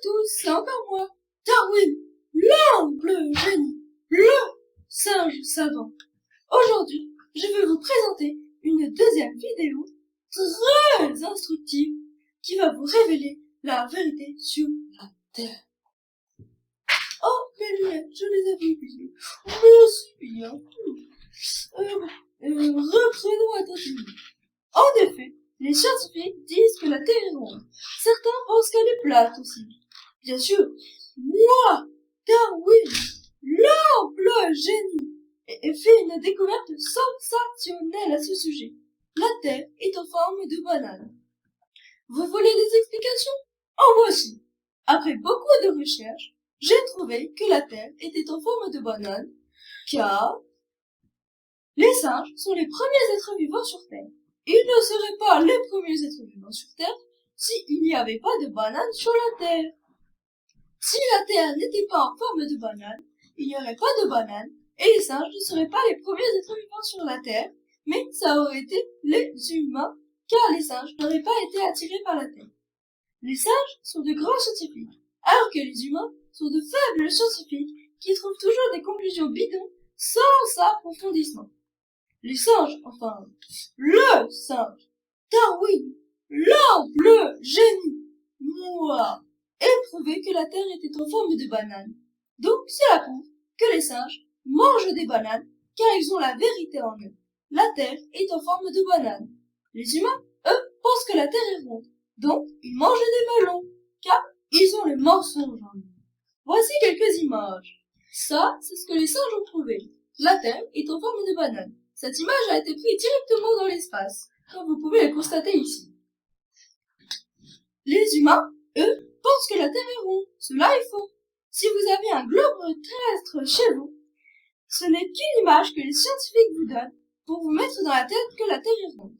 tous, c'est encore moi, Darwin, l'humble génie, le singe savant. Aujourd'hui, je vais vous présenter une deuxième vidéo très instructive qui va vous révéler la vérité sur la Terre. Oh, mes lunettes, je les avais oubliées. Merci bien. Reprenons attentivement. En effet, les scientifiques disent que la Terre est ronde. Certains pensent qu'elle est plate aussi. Bien sûr, moi, Darwin, l'humble génie, ai fait une découverte sensationnelle à ce sujet. La Terre est en forme de banane. Vous voulez des explications? En voici. Après beaucoup de recherches, j'ai trouvé que la Terre était en forme de banane, car les singes sont les premiers êtres vivants sur Terre. Ils ne seraient pas les premiers êtres vivants sur Terre s'il n'y avait pas de banane sur la Terre. Si la Terre n'était pas en forme de banane, il n'y aurait pas de banane, et les singes ne seraient pas les premiers êtres vivants sur la Terre, mais ça aurait été les humains, car les singes n'auraient pas été attirés par la Terre. Les singes sont de grands scientifiques, alors que les humains sont de faibles scientifiques qui trouvent toujours des conclusions bidons sans approfondissement. Les singes, enfin, le singe, Darwin, l'humble génie, moi, ai prouvé que la Terre était en forme de banane. Donc cela prouve que les singes mangent des bananes car ils ont la vérité en eux. La Terre est en forme de banane. Les humains, eux, pensent que la Terre est ronde. Donc ils mangent des melons car ils ont le mensonge en eux. Voici quelques images. Ça, c'est ce que les singes ont prouvé. La Terre est en forme de banane. Cette image a été prise directement dans l'espace, comme vous pouvez le constater ici. Les humains, eux, pensent que la Terre est ronde. Cela est faux. Si vous avez un globe terrestre chez vous, ce n'est qu'une image que les scientifiques vous donnent pour vous mettre dans la tête que la Terre est ronde.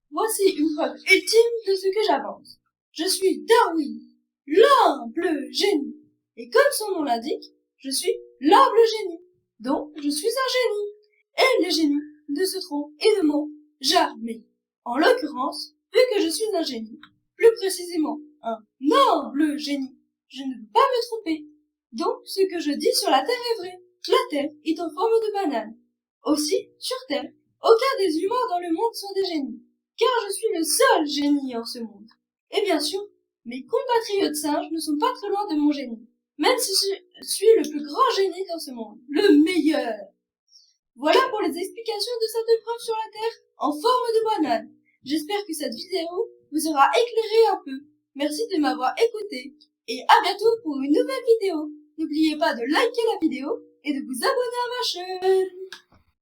Voici une preuve ultime de ce que j'avance. Je suis Darwin, l'humble génie. Et comme son nom l'indique, je suis l'humble génie. Donc, je suis un génie. Et les génies ne se trompent et ne mentent jamais. En l'occurrence, vu que je suis un génie, plus précisément un humble génie, je ne peux pas me tromper. Donc, ce que je dis sur la Terre est vrai. La Terre est en forme de banane. Aussi, sur Terre, aucun des humains dans le monde sont des génies, car je suis le seul génie en ce monde. Et bien sûr, mes compatriotes singes ne sont pas très loin de mon génie, même si je suis le plus grand génie dans ce monde, le meilleur. Voilà pour les explications de cette épreuve sur la Terre en forme de banane. J'espère que cette vidéo vous aura éclairé un peu. Merci de m'avoir écouté et à bientôt pour une nouvelle vidéo. N'oubliez pas de liker la vidéo et de vous abonner à ma chaîne.